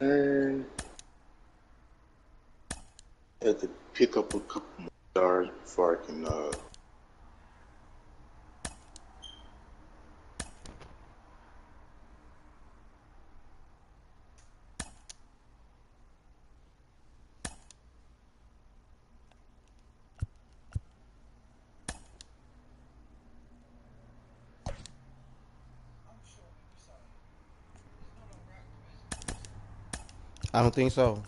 And I have to pick up a couple more stars before I can I don't think so.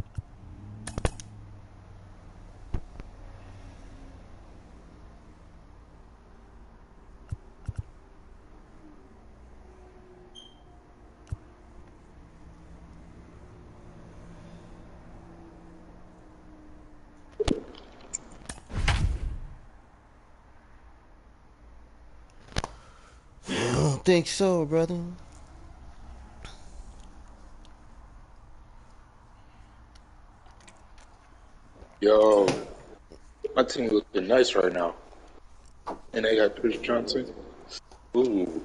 I don't think so, brother. Yo, my team looking nice right now. And they got Chris Johnson. Ooh.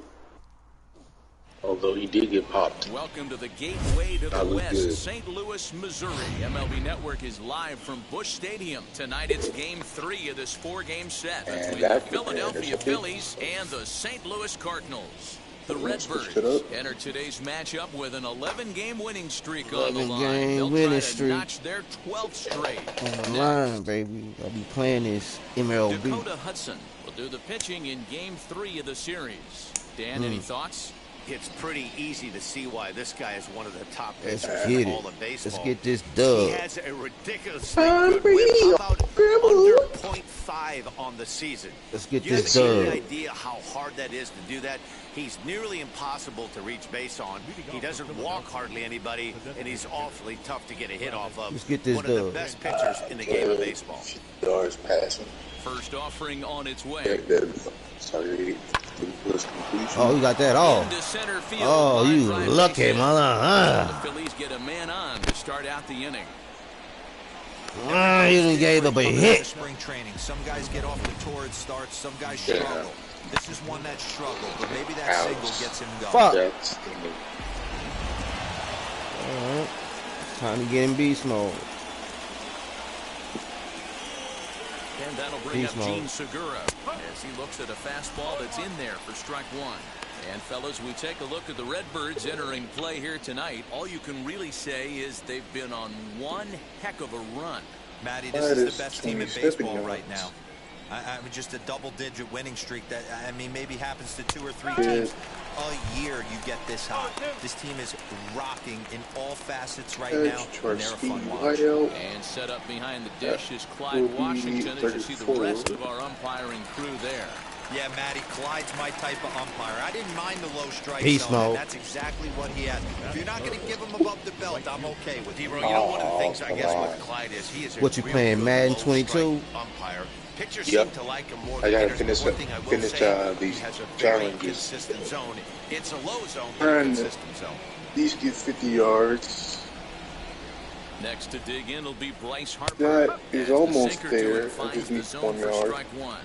Although he did get popped. Welcome to the gateway to the West, St. Louis, Missouri. MLB Network is live from Busch Stadium. Tonight it's Game 3 of this 4-game set between the Philadelphia Phillies and the St. Louis Cardinals. The Redbirds enter today's matchup with an 11-game winning streak on the line. They'll try to notch their 12th straight. On the line, baby. I'll be playing this MLB. Dakota Hudson will do the pitching in Game 3 of the series. Dan, any thoughts? It's pretty easy to see why this guy is one of the top pitchers in all of baseball. Let's get this dub. He has a ridiculously good whip. How about under .5 on the season? Let's get this dub. You have any idea how hard that is to do that? He's nearly impossible to reach base on. He doesn't walk hardly anybody, and he's awfully tough to get a hit off of. Let's get this one dub. of the best pitchers in the game of baseball. Yards passing. First offering on its way. Sorry. Oh, you got that all. Oh, you lucky, mother. The Phillies get a man on to start out the inning. You done gave up a hit. Spring training. Some guys get off the torrid start. Some guys struggle. This is one that struggled, but maybe that single gets him going. Fuck. All right. Time to get in beast mode. And that'll bring up Gene Segura as he looks at a fastball that's in there for strike one. And fellas, we take a look at the Redbirds entering play here tonight. All you can really say is they've been on one heck of a run. Matty, this is the best team in baseball right now. I mean, just a double-digit winning streak that, I mean, maybe happens to 2 or 3 teams a year. You get this hot. This team is rocking in all facets right now, and they're a fun watch. And set up behind the dish is Clyde Washington, as you see the rest of our umpiring crew there. Yeah, Matty, Clyde's my type of umpire. I didn't mind the low strike Peace zone. mode. That's exactly what he had. If you're not going to give him above the belt, I'm okay with it. You know, one of the things I guess with Clyde is he is a What you playing, Madden 22? umpire. Pitchers Yep. seem to like him more I than gotta hitters. finish One thing I will say, these he has a very challenges. consistent zone. It's a low zone, but a consistent zone. These get 50 yards. Next to dig in will be Bryce Harper. That is almost there. I just need 1 yard. Strike one.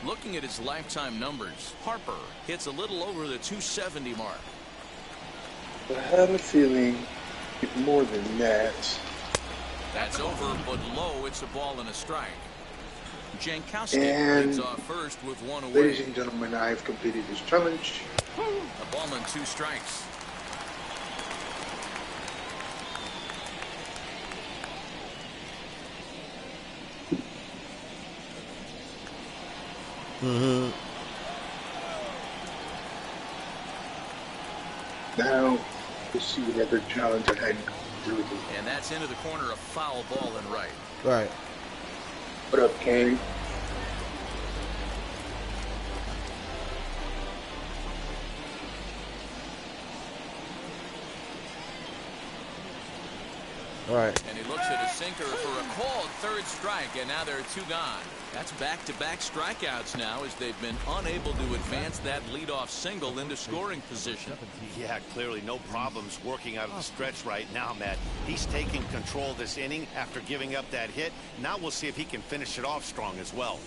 Looking at his lifetime numbers, Harper hits a little over the 270 mark. I have a feeling it's more than that. That's over, but low. It's a ball and a strike. Jankowski And leads off first with one away. ladies and gentlemen, I have completed this challenge. A ball and 2 strikes. Now, let's see what other challenge I had to do with it. And that's into the corner, a foul ball and right. Right. What up, Kane? All right. And he looks at a sinker for a called third strike, and now there are 2 gone. That's back-to-back strikeouts now as they've been unable to advance that leadoff single into scoring position. Yeah, clearly no problems working out of the stretch right now, Matt. He's taking control this inning after giving up that hit. Now we'll see if he can finish it off strong as well.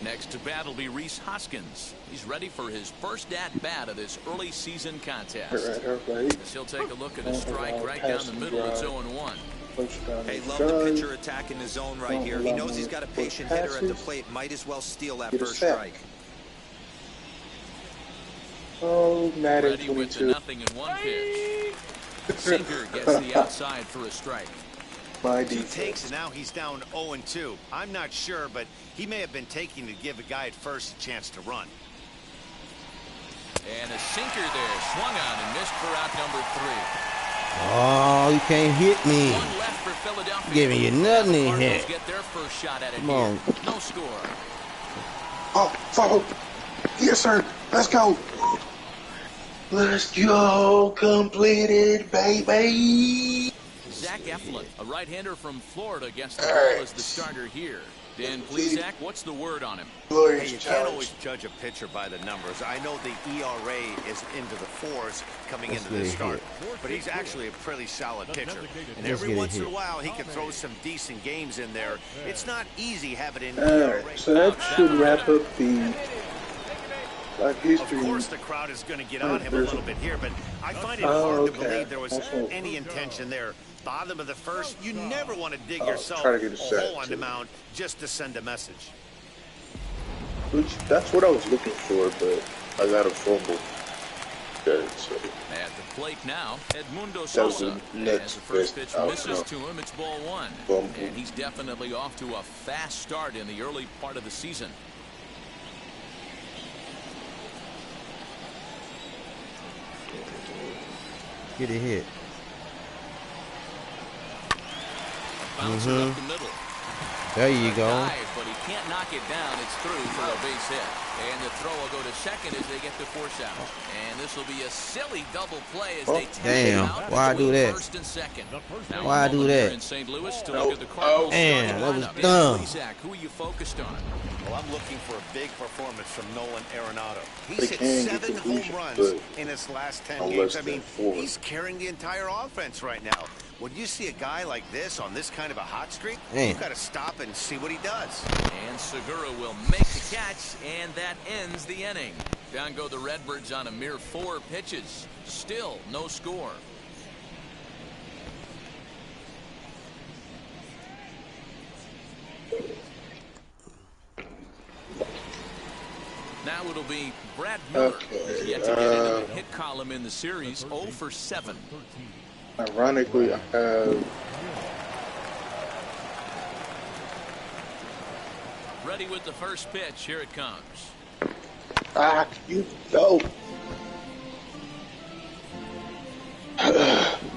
Next to bat will be Rhys Hoskins. He's ready for his first at-bat of this early season contest. As he'll take a look at a strike right down the middle. It's 0-1. Hey, love the pitcher attacking the zone right here. He knows he's got a patient hitter at the plate. Might as well steal that first strike. Oh, Madden Ready with the 0-1 pitch. Sinker gets the outside for a strike. Two takes, and now he's down 0-2. I'm not sure, but he may have been taking to give a guy at first a chance to run. And a sinker there, swung on and missed for out number 3. Oh, you can't hit me. One left for Philadelphia. Giving you nothing to hit. Get their first shot at it. Come on. No score. Oh, yes, sir. Let's go. Let's go. Completed, baby. Zach Eflin, a right-hander from Florida, gets the ball as the starter here. Dan Plesac, what's the word on him? Hey, you can't always judge a pitcher by the numbers. I know the ERA is into the 4s coming into the start, but he's actually a pretty solid pitcher. And every once in a while, he can throw some decent games in there. It's not easy having an ERA. So that should wrap up the history. Of course, the crowd is going to get on him a little bit here, but I find it hard to believe there was any intention there. Bottom of the first, you never want to dig yourself a hole on the mound just to send a message. That's what I was looking for, but I got a fumble. Okay, so at the plate now, Edmundo Sosa. As the first pitch misses to him, it's ball 1. And he's definitely off to a fast start in the early part of the season. Get a hit. Bouncer up the middle. There you go. Dive, but he can't knock it down. It's through for a base hit. And the throw will go to second as they get the force out. And this will be a silly double play as they take him out. Why I do that? First and second. Why I do that? In St. Louis to look at the Cardinals. Damn, that was dumb. Who are you focused on? Well, I'm looking for a big performance from Nolan Arenado. He's hit 7 home runs in his last 10 games. I mean, he's carrying the entire offense right now. When you see a guy like this on this kind of a hot streak, you've got to stop and see what he does. And Segura will make the catch, and that ends the inning. Down go the Redbirds on a mere 4 pitches. Still no score. Now it'll be Brad Miller. He's yet to get into the hit column in the series, 0 for 7. Ironically, I have ready with the first pitch. Here it comes. You go.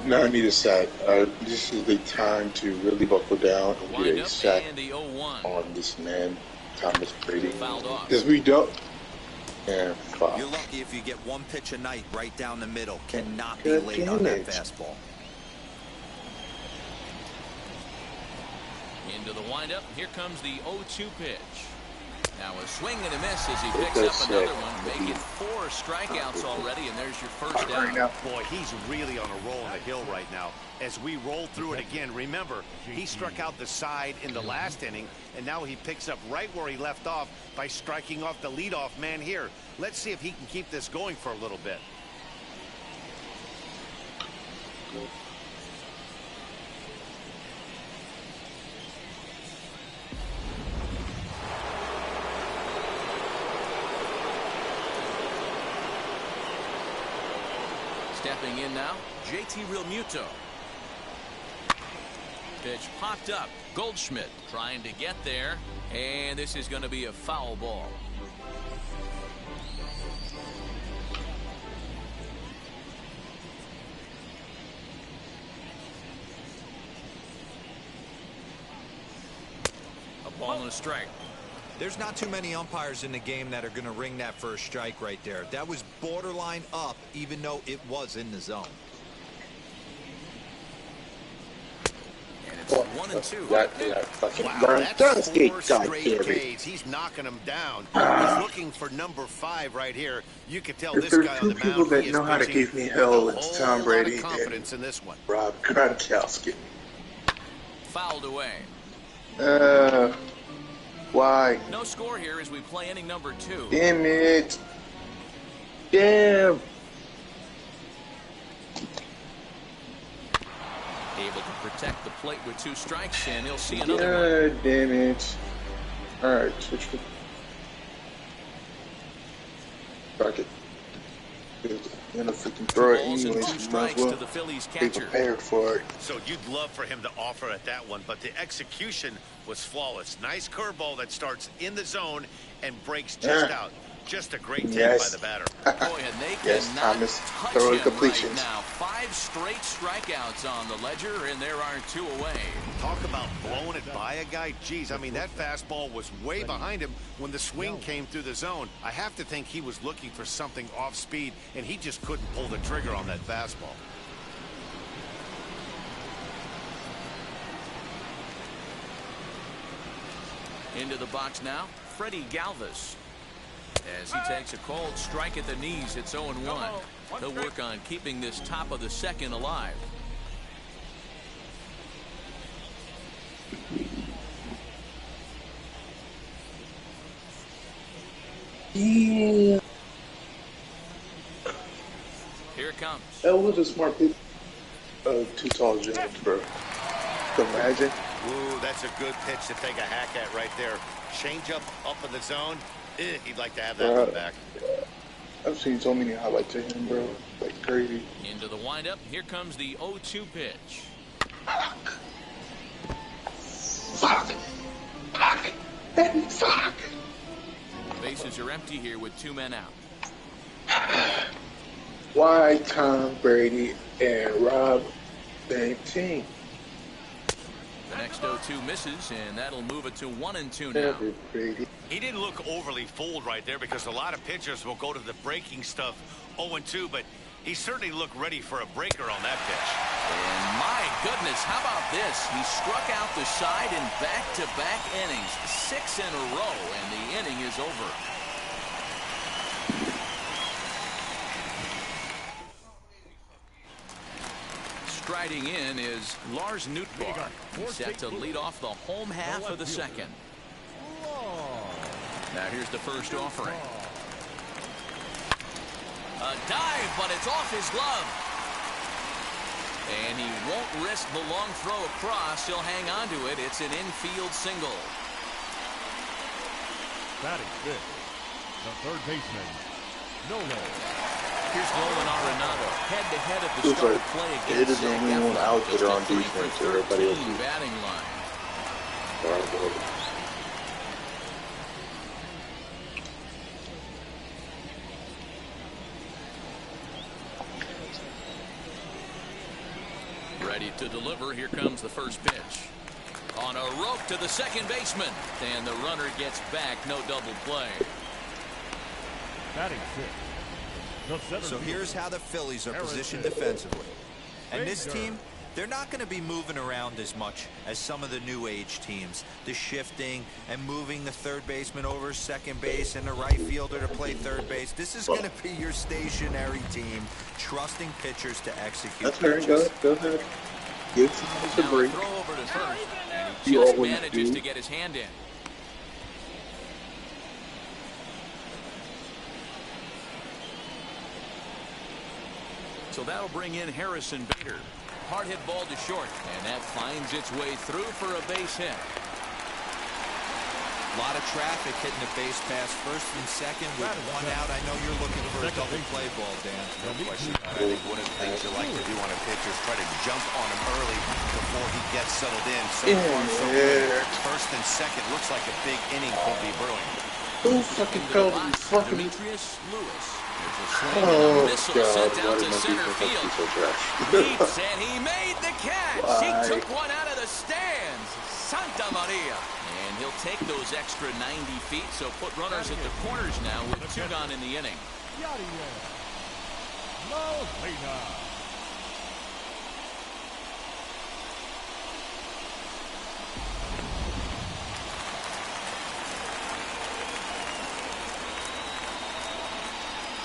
Now I need a sack. This is the time to really buckle down and get a sack on this man, Thomas Brady. Because we don't. And you're lucky if you get 1 pitch a night right down the middle. Cannot be late on that fastball. Into the windup. Here comes the 0-2 pitch. Now a swing and a miss as he picks up another one. Make it 4 strikeouts already, and there's your first down. Boy, he's really on a roll on the hill right now. As we roll through it again, remember, he struck out the side in the last inning, and now he picks up right where he left off by striking off the leadoff man here. Let's see if he can keep this going for a little bit. Stepping in now, JT Realmuto. Pitch popped up. Goldschmidt trying to get there, and this is going to be a foul ball. A ball and a strike. There's not too many umpires in the game that are going to ring that first strike right there. That was borderline up, even though it was in the zone. And it's 1-2. Wow, that's 4 straight Ks. He's knocking them down. He's looking for number 5 right here. You could tell this guy on the mound. People that know how to give me hell, it's Tom Brady and confidence in this one. Rob Gronkowski. Fouled away. Why? No score here as we play inning number 2. Damn it. Damn. Able to protect the plate with 2 strikes, and he'll see another one. God damn it. Alright, switch to... Fuck it. Then if we can throw it anyways, we might as well to the Phillies be catcher. prepared for it. So you'd love for him to offer at that one, but the execution was flawless. Nice curveball that starts in the zone and breaks just out. Just a great take by the batter. Boy, and they cannot touch him right now. 5 straight strikeouts on the ledger, and there are 2 away. Talk about blowing it by a guy. Jeez, I mean, that fastball was way behind him when the swing came through the zone. I have to think he was looking for something off speed, and he just couldn't pull the trigger on that fastball. Into the box now, Freddie Galvis. As he takes a cold strike at the knees, it's 0-1. He'll work on keeping this top of the second alive. Yeah. Here it comes. That was a smart pitch. 2 tall James, bro. Imagine. Ooh, that's a good pitch to take a hack at right there. Change up in the zone. He'd like to have that one back. I've seen so many highlights of him, bro. Like crazy. Into the windup. Here comes the 0-2 pitch. Fuck. Fuck. Fuck. And fuck. Bases are empty here with 2 men out. Why Tom Brady and Rob same team? The next 0-2 misses, and that'll move it to 1-2 now. He didn't look overly fooled right there because a lot of pitchers will go to the breaking stuff 0-2, but he certainly looked ready for a breaker on that pitch. And my goodness, how about this? He struck out the side in back-to-back innings, 6 in a row, and the inning is over. Striding in is Lars Nootbaar. He's set to lead off the home half of the second. Now here's the first offering. A dive, but it's off his glove. And he won't risk the long throw across. He'll hang on to it. It's an infield single. Batting fifth, the third baseman, Nolan. Here's Nolan Arenado, head-to-head at the start of play against it is the only one out there on defense. Everybody else is batting line. Ready to deliver. Here comes the first pitch. On a rope to the second baseman. And the runner gets back. No double play. Batting fifth. So here's how the Phillies are positioned defensively. And this team, they're not going to be moving around as much as some of the new age teams. The shifting and moving the third baseman over second base and the right fielder to play third base. This is going to be your stationary team, trusting pitchers to execute. That's very good. Go ahead. Give us a break. Throw over to first, and he just manages to get his hand in. So that'll bring in Harrison Bader. Hard hit ball to short, and that finds its way through for a base hit. A lot of traffic hitting the base pass first and second with 1 out. I know you're looking for a double play ball, Dan. No question. I think one of the things you like to do on a pitcher is try to jump on him early before he gets settled in. So far, so good. First and second looks like a big inning could be brewing. Who fucking fell to fucking Demetrius Lewis. Oh, missile sent out to center field. Leaps, and he made the catch. He took one out of the stands. Santa Maria. And he'll take those extra 90 feet, so put runners at the corners now with 2 gone in the inning.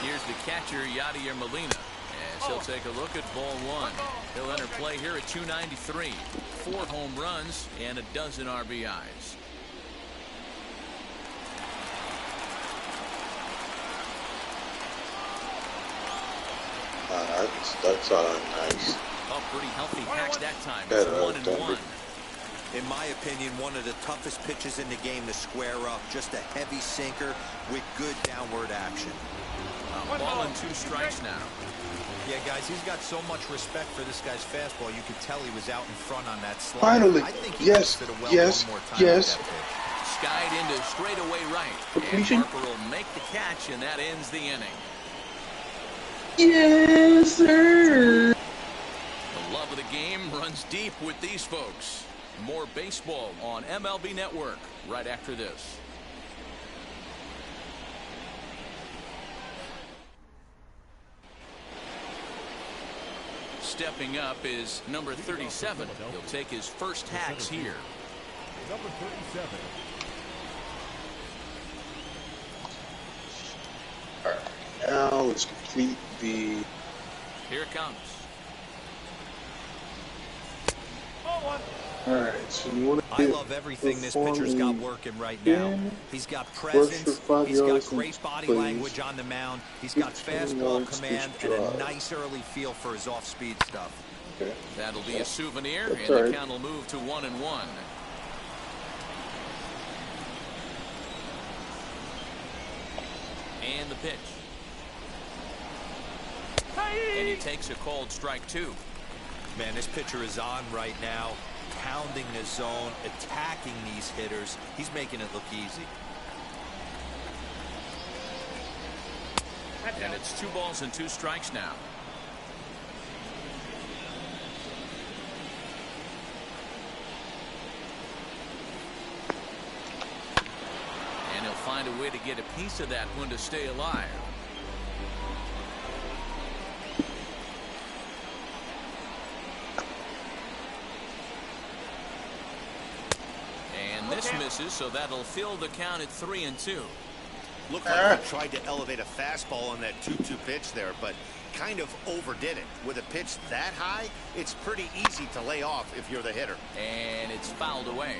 Here's the catcher, Yadier Molina, as he'll take a look at ball 1. He'll enter play here at 293. 4 home runs and a dozen RBIs. That's nice. A pretty healthy patch that time. It's It's 1-1. In my opinion, one of the toughest pitches in the game to square up. Just a heavy sinker with good downward action. A ball and 2 strikes now. Yeah, guys, he's got so much respect for this guy's fastball. You could tell he was out in front on that slide. Finally, I think he yes, it well yes, one more time yes. with that pitch. Skied into straightaway right. Completion. And Harper will make the catch, and that ends the inning. Yes, sir. The love of the game runs deep with these folks. More baseball on MLB Network right after this. Stepping up is number 37. He'll take his first hacks here. Number 37. All right, now let's complete the. Here it comes. All right, so you want to. I love everything this pitcher's got working right now. He's got presence, he's got great body language on the mound, he's got fastball command, and a nice early feel for his off-speed stuff. Okay. That'll be a souvenir, That's and right. the count will move to 1-1. And the pitch. And he takes a called strike 2. Man, this pitcher is on right now, pounding the zone, attacking these hitters. He's making it look easy. And it's 2 balls and 2 strikes now. And he'll find a way to get a piece of that one to stay alive. And this misses, so that'll fill the count at 3-2. Looked like he tried to elevate a fastball on that 2-2 pitch there, but kind of overdid it. With a pitch that high, it's pretty easy to lay off if you're the hitter. And it's fouled away.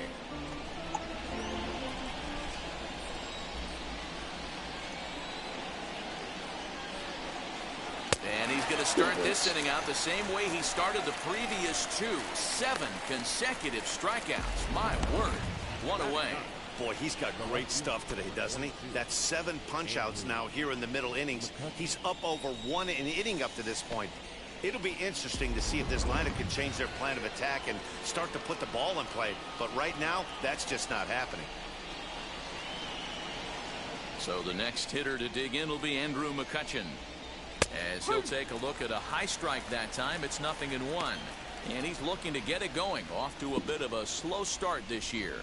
And he's going to start this inning out the same way he started the previous 2. 7 consecutive strikeouts. My word. 1 away. Boy, he's got great stuff today, doesn't he? That's 7 punch-outs now here in the middle innings. He's up over 1 an inning up to this point. It'll be interesting to see if this lineup can change their plan of attack and start to put the ball in play. But right now, that's just not happening. So the next hitter to dig in will be Andrew McCutchen. As he'll take a look at a high strike that time. It's 0-1. And he's looking to get it going. Off to a bit of a slow start this year.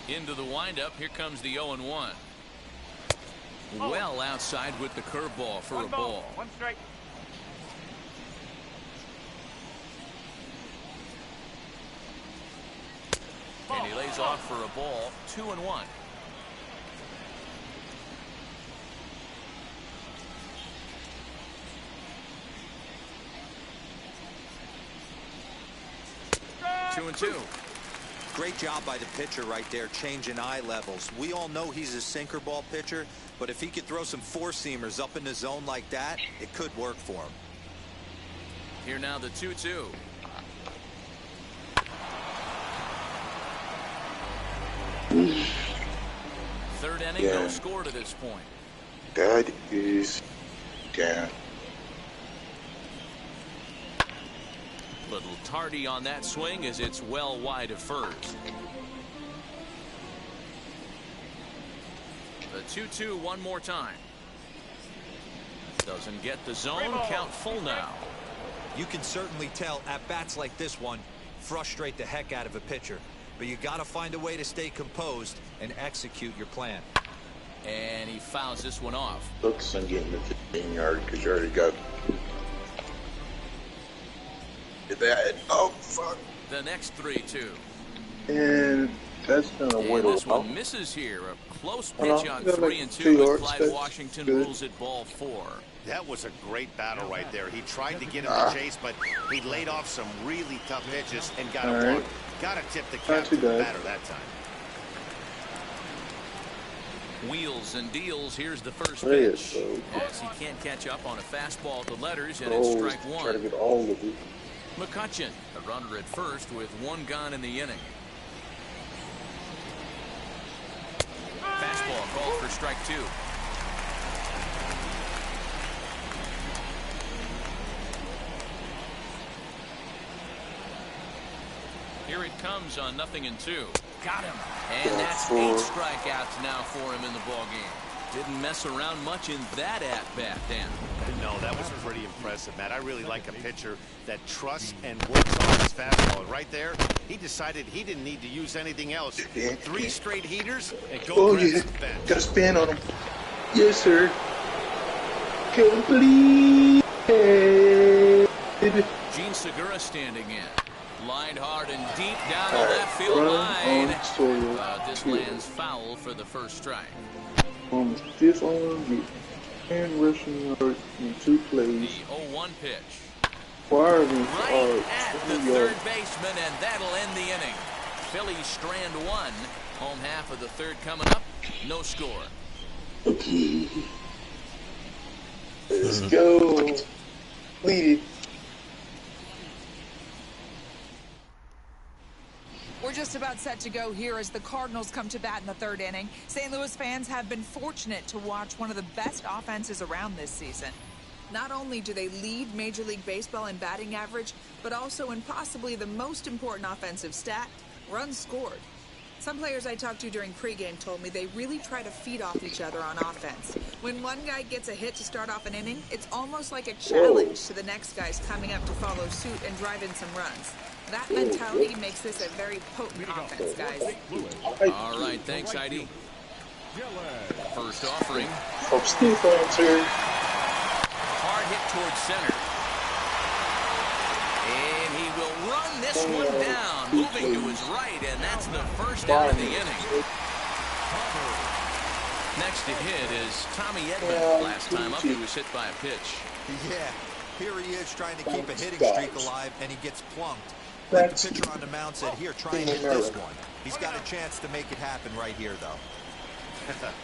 Into the windup. Here comes the 0-1. Well outside with the curveball for a ball. 1 strike. And he lays off for a ball. 2-1. Two and 2. Great job by the pitcher right there, changing eye levels. We all know he's a sinker ball pitcher, but if he could throw some four-seamers up in the zone like that, it could work for him. Here now the 2-2. Third inning, no score to this point. That is down. Little tardy on that swing as it's well wide of first. The 2-2 one more time. Doesn't get the zone. Count full now. You can certainly tell at bats like this one frustrate the heck out of a pitcher, but you got to find a way to stay composed and execute your plan. And he fouls this one off. Focus on getting the 15-yard because you already got that. Oh, fuck. The next 3-2. And that's going to win. This one misses here. A close pitch on 3-2, but Clyde Washington rules it ball 4. That was a great battle right there. He tried to get him to chase, but he laid off some really tough pitches and got a walk. Got to tip the cap to the batter that time. Wheels and deals. Here's the first pitch. As he can't catch up on a fastball at the letters, and it's strike one. Try to get all of it. McCutchen, a runner at first with one gone in the inning. Fastball called for strike two. Here it comes on 0-2. Got him. And that's 8 strikeouts now for him in the ballgame. Didn't mess around much in that at-bat, Dan. No, that was pretty impressive, Matt. I really like a pitcher that trusts and works on his fastball. Right there, he decided he didn't need to use anything else. 3 straight heaters and go grab some bench. Got a spin on him. Yes, sir. Complete. Gene Segura standing in. Lined hard and deep down the left field line. This lands foul for the first strike. On this on and rushing yards in 2 plays. The 0-1 pitch. Right at the third baseman, and that'll end the inning. Phillies strand 1. Home half of the third coming up. No score. Let's go. Lead it. We're just about set to go here as the Cardinals come to bat in the third inning. St. Louis fans have been fortunate to watch one of the best offenses around this season. Not only do they lead Major League Baseball in batting average, but also in possibly the most important offensive stat, runs scored. Some players I talked to during pregame told me they really try to feed off each other on offense. When one guy gets a hit to start off an inning, it's almost like a challenge to the next guys coming up to follow suit and drive in some runs. That mentality makes this a very potent offense, guys. All right, thanks, Heidi. First offering. Hard hit towards center. And he will run this one down, moving to his right, and that's the first out of the inning. Next to hit is Tommy Edman. Last time up, he was hit by a pitch. Yeah, here he is trying to keep a hitting streak alive, and he gets plunked. Like the pitcher on the mound said, here, try and hit this one. He's got a chance to make it happen right here, though.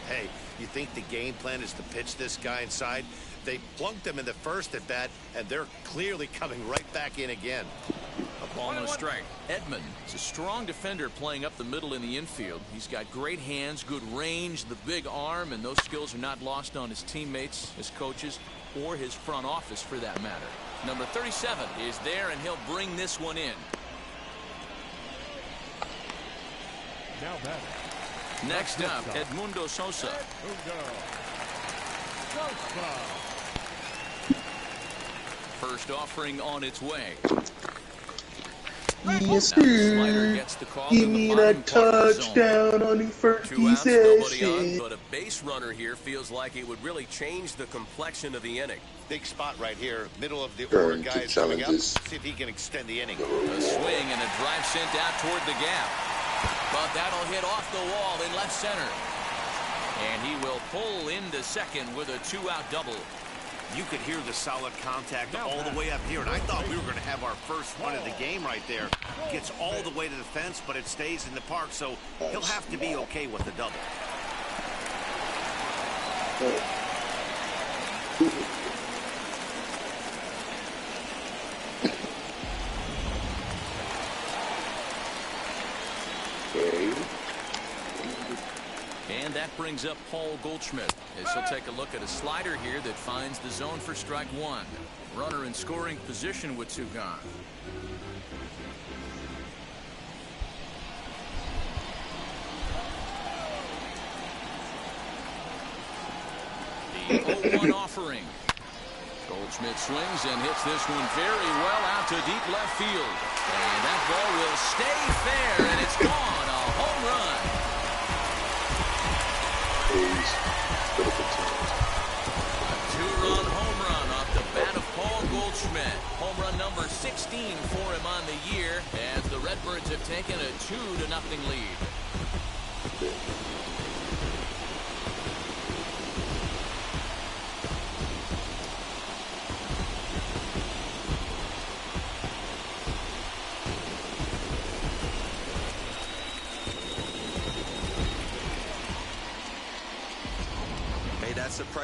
Hey, you think the game plan is to pitch this guy inside? They plunked him in the first at bat, and they're clearly coming right back in again. A ball and a strike. Edman is a strong defender playing up the middle in the infield. He's got great hands, good range, the big arm, and those skills are not lost on his teammates, his coaches, or his front office for that matter. Number 37 is there, and he'll bring this one in. Now batting. Next up, Edmundo Sosa. First offering on its way. Yes, sir. Give me that touchdown on the first possession. But a base runner here feels like it would really change the complexion of the inning. Big spot right here, middle of the order guys coming up. See if he can extend the inning. A swing and a drive sent out toward the gap. But that'll hit off the wall in left center. And he will pull into second with a 2-out double. You could hear the solid contact all the way up here, and I thought we were going to have our first run of the game right there. Gets all the way to the fence, but it stays in the park, so he'll have to be okay with the double. And that brings up Paul Goldschmidt as he'll take a look at a slider here that finds the zone for strike one. Runner in scoring position with 2 gone. The 0-1 offering. Goldschmidt swings and hits this one very well out to deep left field. And that ball will stay fair, and it's gone. A home run. A 2-run home run off the bat of Paul Goldschmidt. Home run number 16 for him on the year as the Redbirds have taken a 2-0 lead.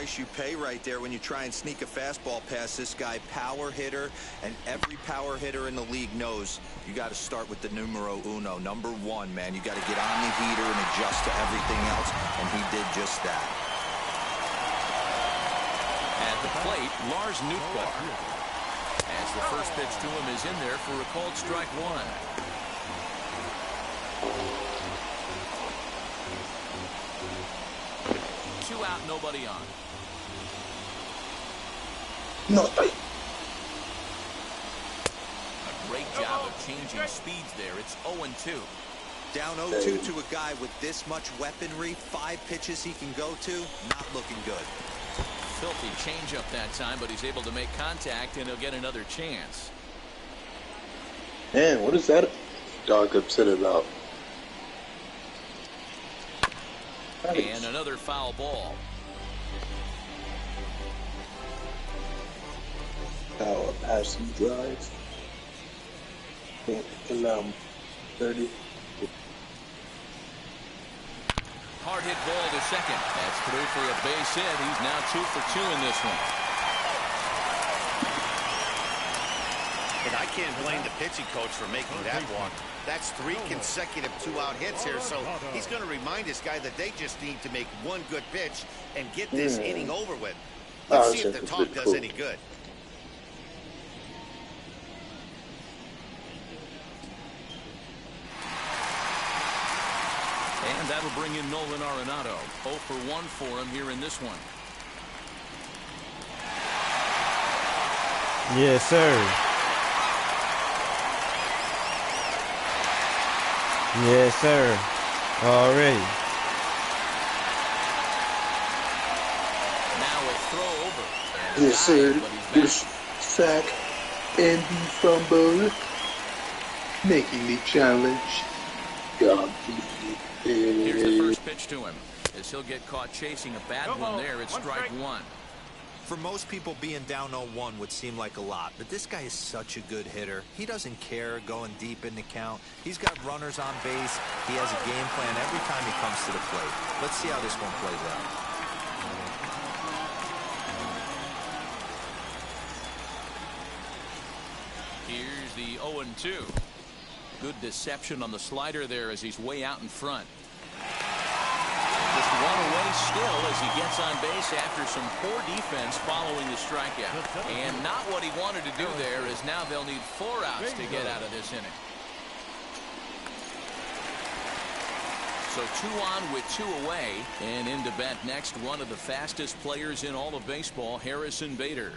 price you pay right there when you try and sneak a fastball past this guy. Power hitter, and every power hitter in the league knows you got to start with the numero uno, number one, man. You got to get on the heater and adjust to everything else, and he did just that. At the plate, Lars Nootbaar. As the first pitch to him is in there for a called strike one. Two out, nobody on. No. A great job of changing speeds there. It's 0-2. Down 0-2 to a guy with this much weaponry, 5 pitches he can go to, not looking good. Filthy changeup that time, but he's able to make contact, and he'll get another chance. Man, what is that dog upset about? And another foul ball. Now a passing drive. Allow 30. Hard hit ball to second. That's through for a base hit. He's now 2 for 2 in this one. And I can't blame the pitching coach for making that walk. That's 3 consecutive 2-out hits here, so he's going to remind this guy that they just need to make one good pitch and get this inning over with. Let's see if the talk does any good. And that'll bring in Nolan Arenado. 0 for 1 for him here in this one. Yes, sir. Yes, sir. Already. Now a throw over. Yes, sir. This sack and the fumble. Making the challenge. Here's the first pitch to him. As he'll get caught chasing a bad one there, it's strike one. For most people, being down 0-1 would seem like a lot, but this guy is such a good hitter. He doesn't care going deep in the count. He's got runners on base. He has a game plan every time he comes to the plate. Let's see how this one plays out. Here's the 0-2. Good deception on the slider there as he's way out in front. Just one away still as he gets on base after some poor defense following the strikeout. And not what he wanted to do there, as now they'll need 4 outs to get out of this inning. So 2 on with 2 away. And in to bat next, one of the fastest players in all of baseball, Harrison Bader.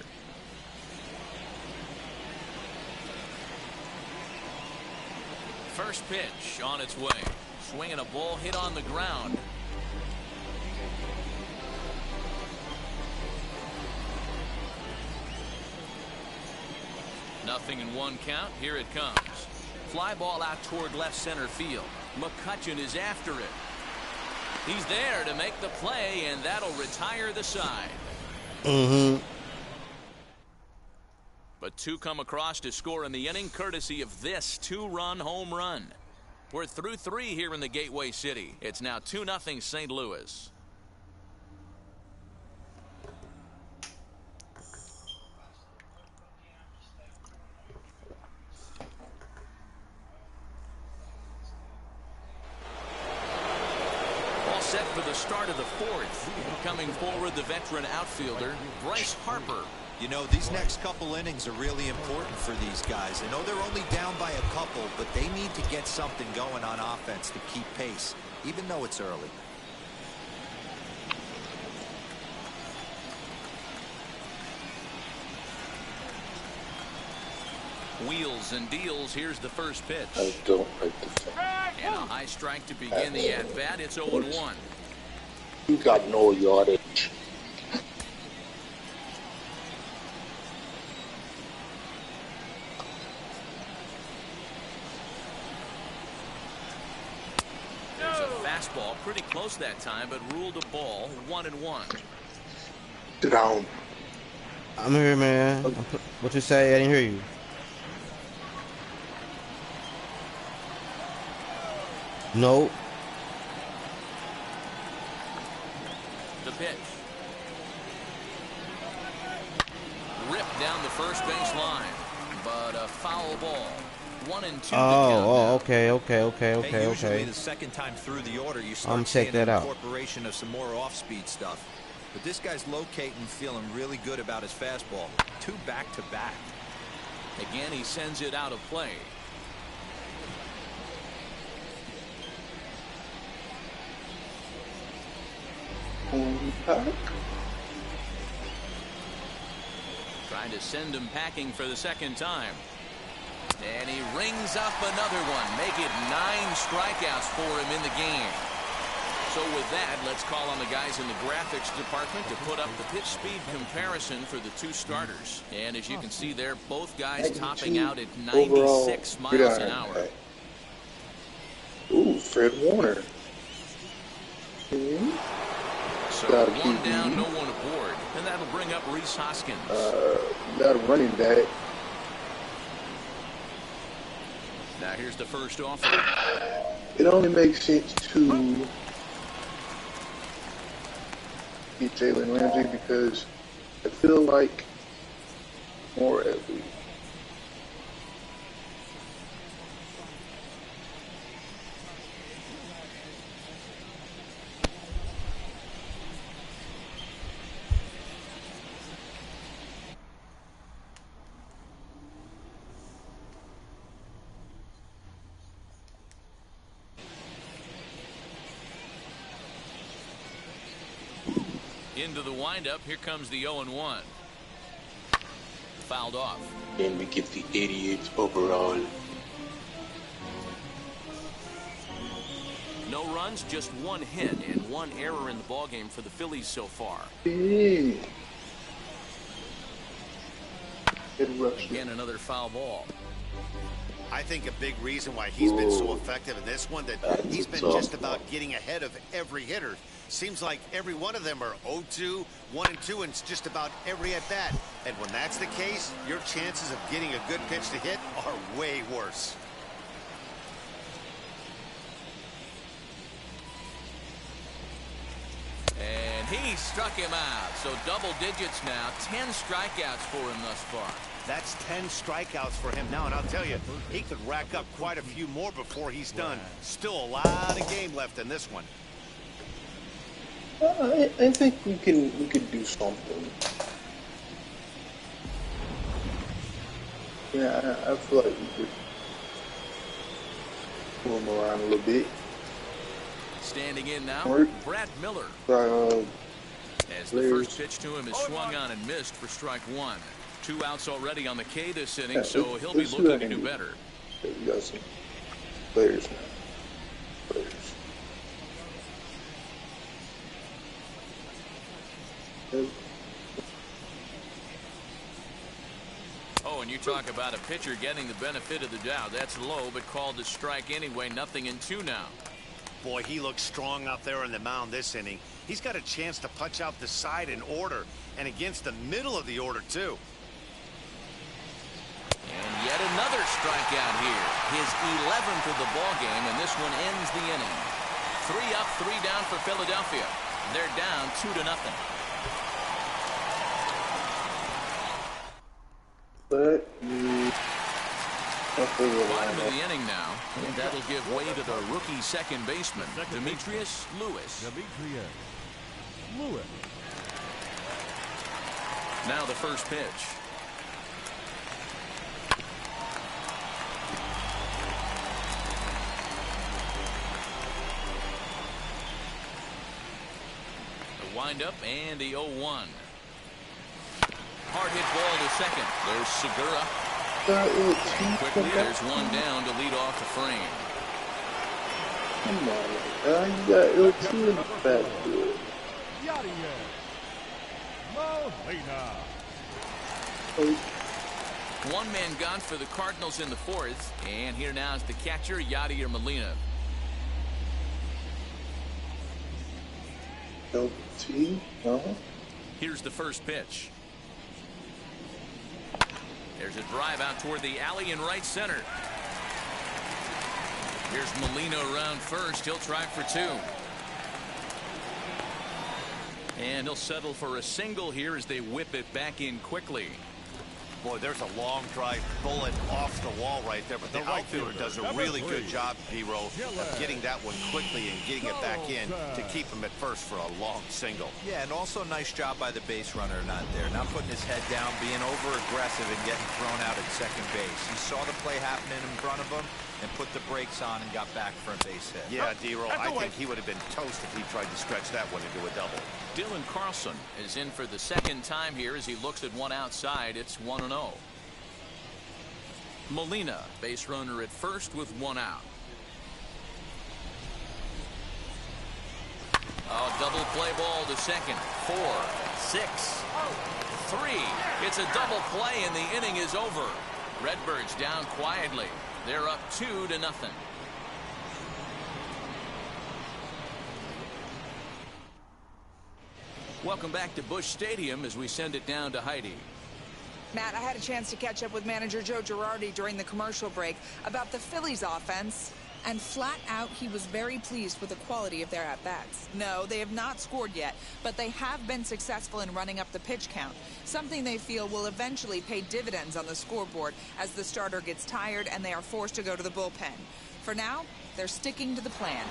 First pitch on its way. Swinging a ball hit on the ground. Nothing in 1 count. Here it comes. Fly ball out toward left center field. McCutchen is after it. He's there to make the play, and that'll retire the side. But 2 come across to score in the inning, courtesy of this 2-run home run. We're through 3 here in the Gateway City. It's now 2-0 St. Louis. All set for the start of the 4th. Coming forward, the veteran outfielder, Bryce Harper. You know, these next couple innings are really important for these guys. I know they're only down by a couple, but they need to get something going on offense to keep pace, even though it's early. Wheels and deals. Here's the first pitch. I don't like the fact. And a high strike to begin the at-bat. It's 0-1. You got no yardage. There's a fastball pretty close that time, but ruled a ball. 1-1. Sit down. I'm here, man. What you say? I didn't hear you. No. The pitch. Down the first base line, but a foul ball. 1-2. Okay. Usually the second time through the order, you start seeing an incorporation of some more off-speed stuff. But this guy's locating, feeling really good about his fastball. 2 back-to-back. Again, he sends it out of play. Trying to send him packing for the second time. And he rings up another one. Make it 9 strikeouts for him in the game. So with that, let's call on the guys in the graphics department to put up the pitch speed comparison for the 2 starters. And as you can see there, both guys topping out at 96 miles an hour. Ooh, Fred Warner. So 1 down, no one aboard. And that'll bring up Rhys Hoskins. Got a running back. Now here's the first offer. It only makes sense to get Jalen Ramsey because I feel like more athlete. Into the windup, here comes the 0-1. Fouled off. Then we get the 88th overall. No runs, just 1 hit and 1 error in the ballgame for the Phillies so far. Again, another foul ball. I think a big reason why he's been so effective in this one, that he's been just about getting ahead of every hitter. Seems like every one of them are 0-2, 1-2, and it's just about every at-bat. And when that's the case, your chances of getting a good pitch to hit are way worse. And he struck him out. So double digits now. 10 strikeouts for him thus far. That's 10 strikeouts for him now, and I'll tell you, he could rack up quite a few more before he's done. Still a lot of game left in this one. I think we can do something. Yeah, I feel like we could pull him around a little bit. Standing in now, Brad Miller. As the first pitch to him is swung on and missed for strike 1. 2 outs already on the K this inning, so he'll be looking to do better. We got some players now. Oh, and you talk about a pitcher getting the benefit of the doubt. That's low, but called to strike anyway. 0-2 now. Boy, he looks strong out there on the mound this inning. He's got a chance to punch out the side in order, and against the middle of the order, too. And yet another strikeout here. His 11th of the ball game, and this one ends the inning. 3 up, 3 down for Philadelphia. They're down 2-0. Bottom of the inning now, and that'll give way to the rookie second baseman, Demetrius Lewis. Now the first pitch. The windup and the 0-1. Hard hit ball to second. There's Segura. Quickly, there's 1 down to lead off the frame. Come on, you got L2 in the backfield. One man gone for the Cardinals in the 4th, and here now is the catcher, Yadier Molina. LT, Here's the first pitch. There's a drive out toward the alley in right center. Here's Molina around first. He'll try for 2. And he'll settle for a single here as they whip it back in quickly. Boy, there's a long drive bullet off the wall right there, but the outfielder does a really good job, Hero, of getting that one quickly and getting it back in to keep him at first for a long single. Yeah, and also nice job by the base runner not there. Not putting his head down, being over-aggressive and getting thrown out at second base. He saw the play happening in front of him and put the brakes on and got back for a base hit. Yeah, D-Roll, I think he would have been toast if he tried to stretch that one into a double. Dylan Carlson is in for the second time here as he looks at one outside. It's 1-0. Molina, base runner at first with one out. Oh, double play ball to second. 4, 6, 3. It's a double play and the inning is over. Redbirds down quietly. They're up 2-0. Welcome back to Busch Stadium as we send it down to Heidi. Matt, I had a chance to catch up with manager Joe Girardi during the commercial break about the Phillies offense, and flat out he was very pleased with the quality of their at-bats. No, they have not scored yet, but they have been successful in running up the pitch count, something they feel will eventually pay dividends on the scoreboard as the starter gets tired and they are forced to go to the bullpen. For now, they're sticking to the plan.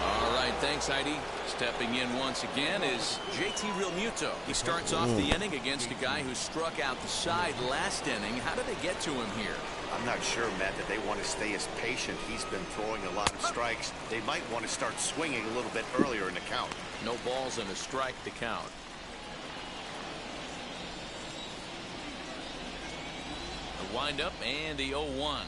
All right, thanks, Heidi. Stepping in once again is JT Realmuto. He starts off the inning against a guy who struck out the side last inning. How did they get to him here? I'm not sure, Matt, that they want to stay as patient. He's been throwing a lot of strikes. They might want to start swinging a little bit earlier in the count. No balls and a strike to count. The windup and the 0-1.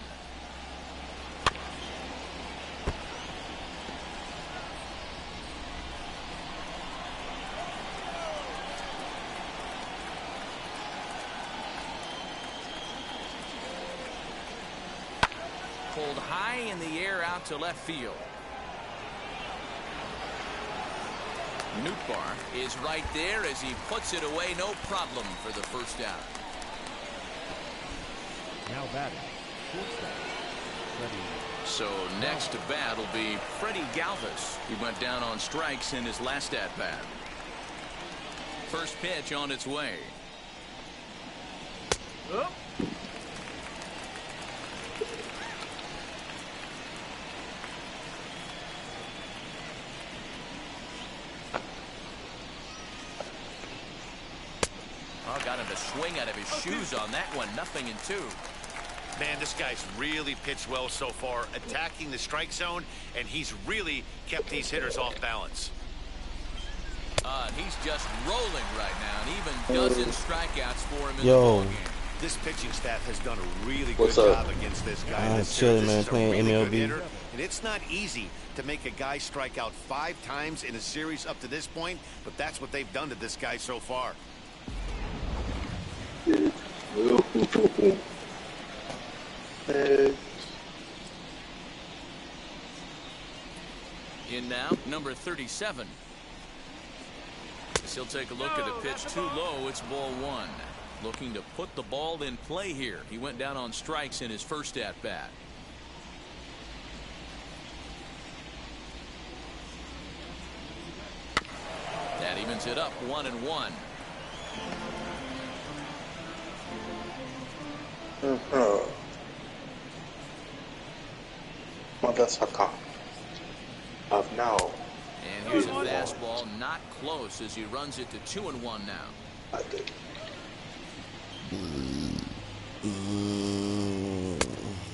Pulled high in the air out to left field. Nootbaar is right there as he puts it away, no problem for the first out. Now batting, shortstop, Freddie. So next to bat will be Freddie Galvis. He went down on strikes in his last at bat. First pitch on its way. Oh. Got him to swing out of his shoes on that one. 0-2. Man, this guy's really pitched well so far, attacking the strike zone, and he's really kept these hitters off balance. He's just rolling right now, and even dozen strikeouts for him in the ballgame. This pitching staff has done a really good job against this guy. I'm chilling, man, playing MLB. Hitter, and it's not easy to make a guy strike out 5 times in a series up to this point, but that's what they've done to this guy so far. In now, number 37. He'll take a look at a pitch too low. It's ball 1. Looking to put the ball in play here. He went down on strikes in his first at bat. That evens it up 1-1. Motherfucker. Of now. And here's a fastball not close as he runs it to 2-1 now. I did.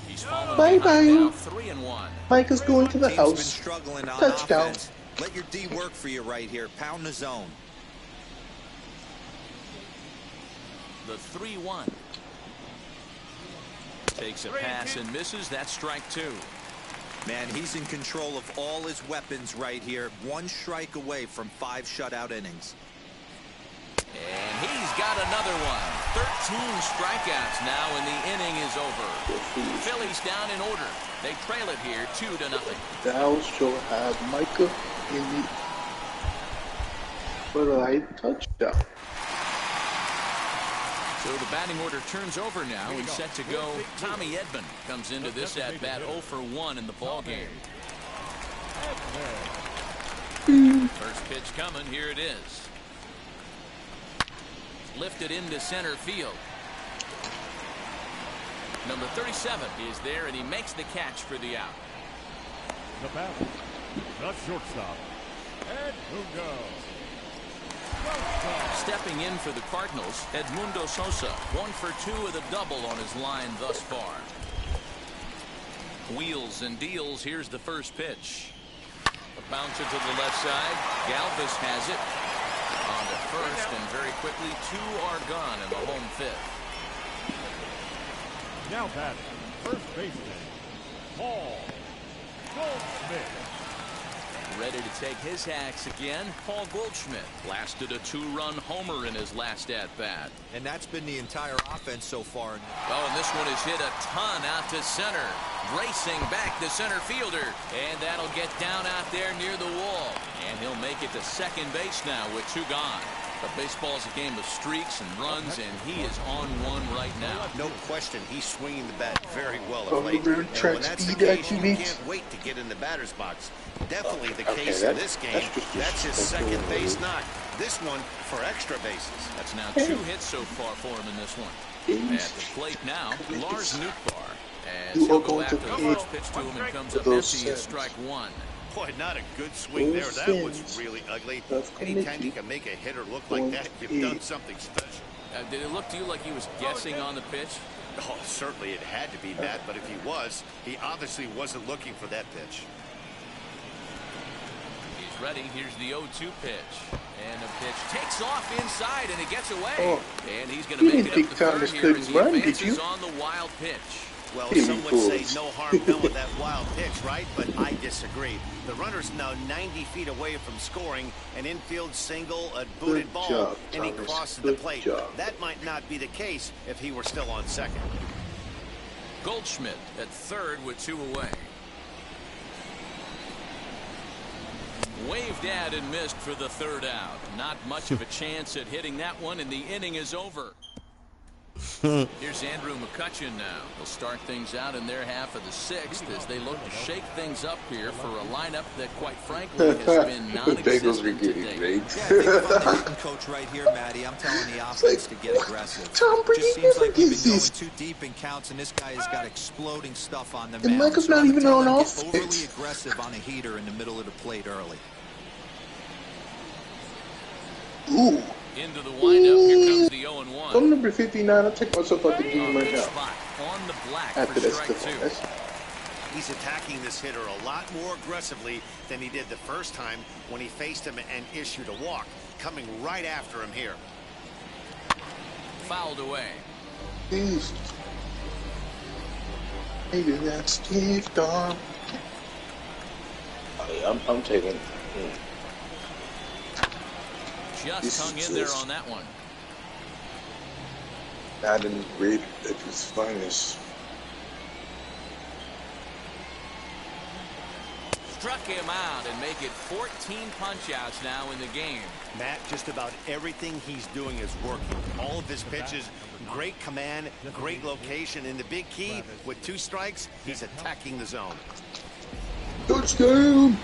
He's fallen Bye bye. Now 3-1. Mike is going to the Team's house. been struggling on Touchdown. offense. Let your D work for you right here. Pound the zone. The 3-1. Takes a pass and misses. That's strike 2. Man, he's in control of all his weapons right here. 1 strike away from 5 shutout innings. And he's got another one. 13 strikeouts now, and the inning is over. Phillies down in order. They trail it here 2-0. Thou shall have Micah in the for a touchdown. So the batting order turns over now and set to go. Tommy Edman comes into this at bat 0 for 1 in the ball game. First pitch coming. Here it is. Lifted into center field. Number 37 is there, and he makes the catch for the out. The batter, the shortstop, Edmundo. Stepping in for the Cardinals, Edmundo Sosa, 1 for 2 with a double on his line thus far. Wheels and deals. Here's the first pitch. A bouncer to the left side. Galvis has it on to first, and very quickly 2 are gone in the home fifth. Now batting, first baseman, Paul Goldschmidt. Ready to take his hacks again. Paul Goldschmidt blasted a 2-run homer in his last at-bat. And that's been the entire offense so far. Oh, and this one is hit a ton out to center. Racing back the center fielder. And that'll get down out there near the wall. And he'll make it to second base now with 2 gone. But baseball is a game of streaks and runs, and he is on one right now. No question, he's swinging the bat very well of late. And when that's the speed case, you can't wait to get in the batter's box. Definitely the case in this game. That's his second base knock. This one for extra bases. That's now 2 hits so far for him in this one. At the plate now, Lars Nootbaar. As he'll go after the first pitch to him and comes up empty at strike 1. Boy, not a good swing there. That was really ugly. Anytime you can make a hitter look like that, you've done something special. Did it look to you like he was guessing on the pitch? Oh, certainly it had to be that, but if he was, he obviously wasn't looking for that pitch. He's ready. Here's the 0-2 pitch. And the pitch takes off inside, and it gets away. Oh, and he's going to make it up the third here as he advances on the wild pitch. Well, some would say no harm done with that wild pitch, right? But I disagree. The runner's now 90 feet away from scoring an infield single, a booted ball, and he crosses the plate. That might not be the case if he were still on second. Goldschmidt at third with 2 away. Waved at and missed for the third out. Not much of a chance at hitting that one, and the inning is over. Here's Andrew McCutchen now. They'll start things out in their half of the 6th as they look to shake things up here for a lineup that, quite frankly, has been non-existent today. Coach right here, Matty. I'm telling the offense to get aggressive. Just seems like we've been going too deep in counts, and this guy has got exploding stuff on the mound. Michael's not even on offense. Overly aggressive on a heater in the middle of the plate early. Ooh. Into the windup. Here comes the 0-1. I'm number 59. I'll take myself out the game right now. Spot on the black After for strike 2. He's attacking this hitter a lot more aggressively than he did the first time when he faced him and issued a walk. Coming right after him here. Fouled away. Jeez. Maybe that's Steve Dom. I'm taking. Just hung in there on that one. Madden Reed at his finest. Struck him out and make it 14 punch-outs now in the game. Matt, just about everything he's doing is working. All of his pitches, great command, great location, and the big key, with 2 strikes, he's attacking the zone. Touchdown!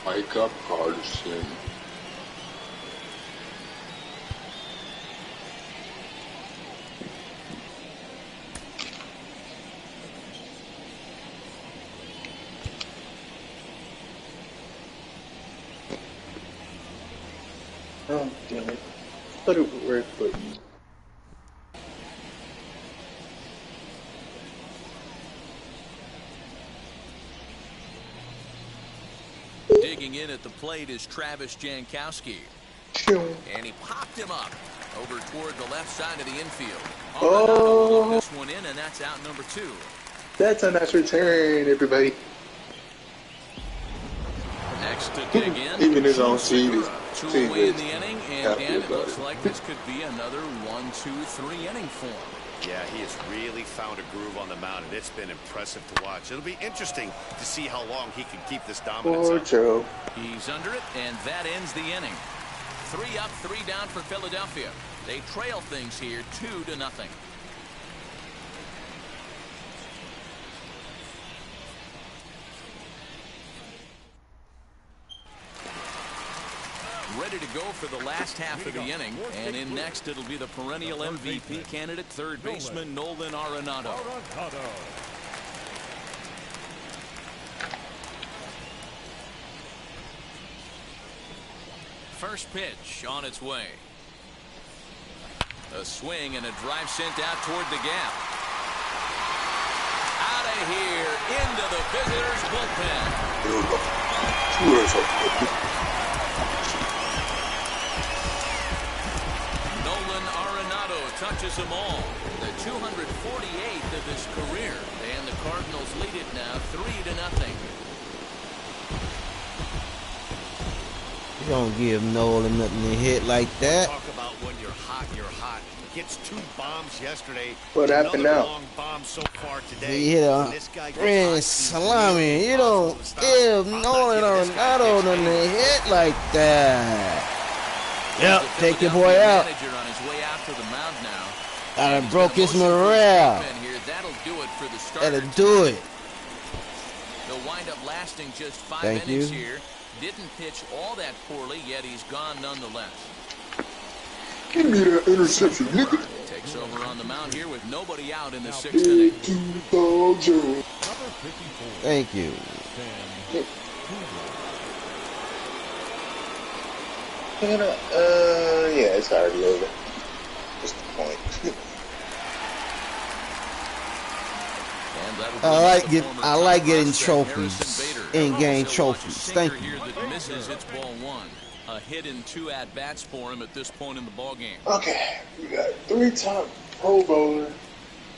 Micah Parsons. Oh, damn it. I thought it would work, but... Digging in at the plate is Travis Jankowski. And he popped him up over toward the left side of the infield. Oh, this one in, and that's out number 2. That's a nice return, everybody. Next to dig in, even his own team is 2 away in the inning, and Dan, it looks like this could be another 1-2-3 inning for him. Yeah, he has really found a groove on the mound, and it's been impressive to watch. It'll be interesting to see how long he can keep this dominance up. Joe. He's under it, and that ends the inning. 3 up, 3 down for Philadelphia. They trail things here 2-0. ready to go for the last half of the inning. And in next, it'll be the perennial MVP candidate, third baseman Nolan Arenado. First pitch on its way. A swing and a drive sent out toward the gap. Out of here into the visitors' bullpen. Nolan Arenado touches them all. The 248th of his career, and the Cardinals lead it now 3-0. You don't give Nolan nothing to hit like that. Talk about when you're hot, you're hot. Gets 2 bombs yesterday. What happened now? Long bomb so far today. He hit a grand salami. You don't give Nolan Arenado nothing to hit like that. Yep, take your boy out. I broke his morale. That'll do it. They'll wind up lasting just 5 Thank innings you. here. Didn't pitch all that poorly, yet he's gone nonetheless. Give me that interception, nigga. Takes over on the mound here with nobody out in the 6th inning. Thank you. Yeah, it's already over. What's the point? I like getting trophies, in-game trophies. Thank you. That misses, it's ball 1. A hit in 2 at-bats for him at this point in the ball game. Okay, we got 3-time Pro Bowler,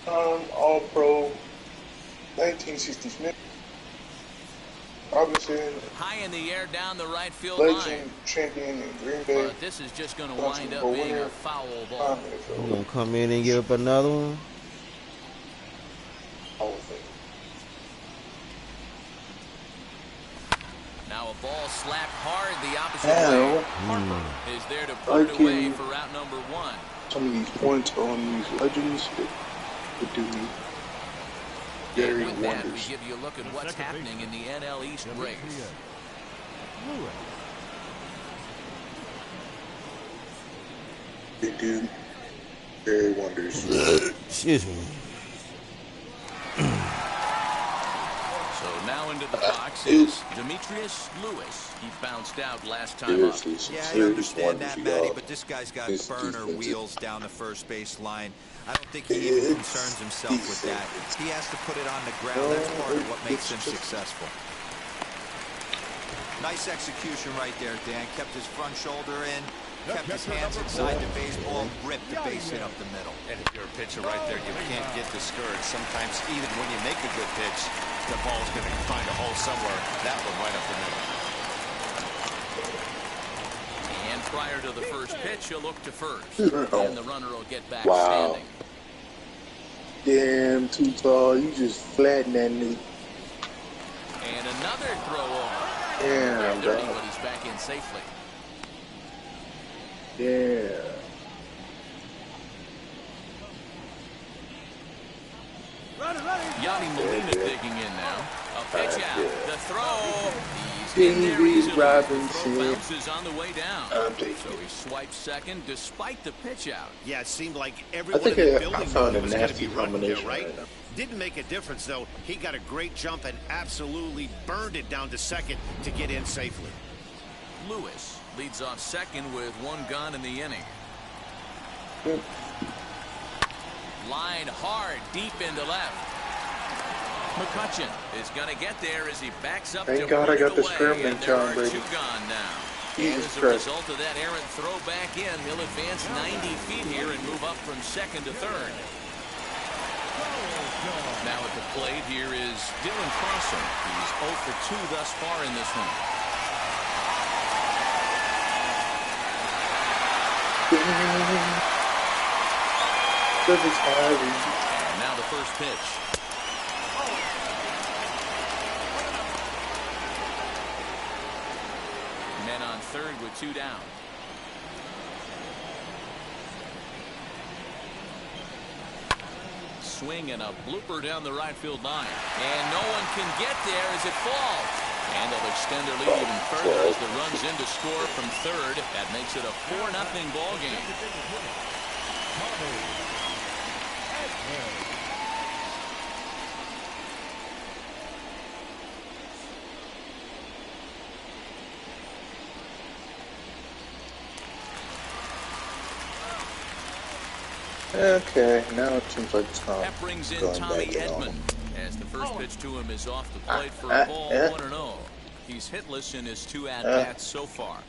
All-Pro, 1960s Robinson, high in the air down the right field legend, line. champion in Green Bay. But this is just going to wind up being a foul ball. We're going to come in and give up another one. Now a ball slapped hard the opposite way. Harper is there to put it away for out number 1. Some of these points on these legends that do very with that, wonders. we give you a look at what's happening in the NL East race. They do very wonders. Excuse me. So now into the box is Demetrius Lewis. He bounced out last time up. Yeah, I understand that, Matty, but this guy's got burner wheels down the first base line. I don't think he even concerns himself with that. He has to put it on the ground. That's part of what makes him successful. Nice execution right there, Dan. Kept his front shoulder in, kept his hands inside the baseball, ripped the base hit up the middle. And if you're a pitcher right there, you can't get discouraged. Sometimes even when you make a good pitch, the ball's going to find a hole somewhere. That one right up the middle. And prior to the first pitch, he'll look to first. And the runner will get back standing. Damn, too tall. You just flattened that nigga. And another throw over. Damn, but he's back in safely. Yeah. Yadi Molina digging in now. A pitch out. The throw. He's in there. He's Robinson bounces on the way down. So he swipes second despite the pitch out. Yeah, it seemed like everyone in the building found a was going to nasty be running there, combination right? Didn't make a difference, though. He got a great jump and absolutely burned it down to second to get in safely. Lewis leads off second with 1 gone in the inning. Line hard, deep into left. McCutcheon is going to get there as he backs up. Thank God I got the scrambling time, There are baby. 2 gone now. Jesus As a Christ. result of that errant throw back in, he'll advance 90 feet here and move up from second to third. Now at the plate here is Dylan Crosser. He's 0 for 2 thus far in this one. And now the first pitch. Men on third with 2 down. Swing and a blooper down the right field line. And no one can get there as it falls. And they'll extend their lead even further as the runs in to score from third. That makes it a 4-0 ball game. Okay, now it seems like it's not That brings in going Tommy back at all. Edman as the first pitch to him is off the plate for a ball 1-0. He's hitless in his 2 at-bats so far.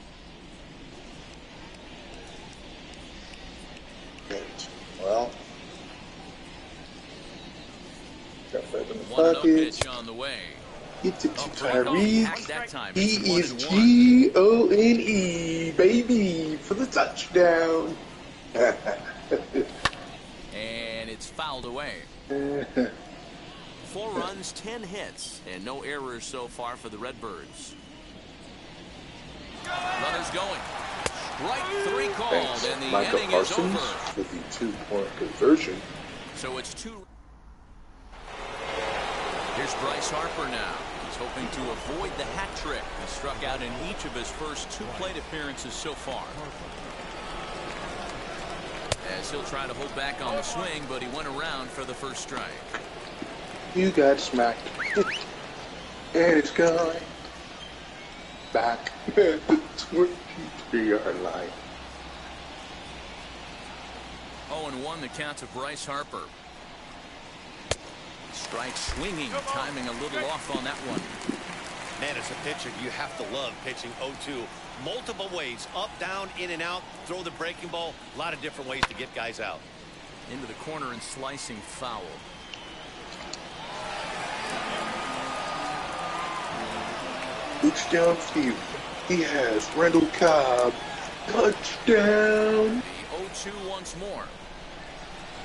Great. Well, got 5 in the 1-0 pockets. pitch on the way. It's a That time. Tyreek. He It's is 1-1. Gone, baby, for the touchdown. And it's fouled away. 4 runs, 10 hits, and no errors so far for the Redbirds. Runners going. Strike 3 called, Thanks, and the Michael inning Parsons is over. with the 2-point conversion. So it's 2. Here's Bryce Harper now. He's hoping to avoid the hat trick. He struck out in each of his first 2 plate appearances so far. As he'll try to hold back on the swing, but he went around for the first strike. You got smacked. And it's going back at the 23-yard line. 0-1 the count to Bryce Harper. Strike swinging, timing a little off on that one. Man, as a pitcher, you have to love pitching 0-2. Multiple ways, up, down, in and out, throw the breaking ball. A lot of different ways to get guys out. Into the corner and slicing foul. Looks downfield. He has Randall Cobb. Touchdown. The 0-2 once more.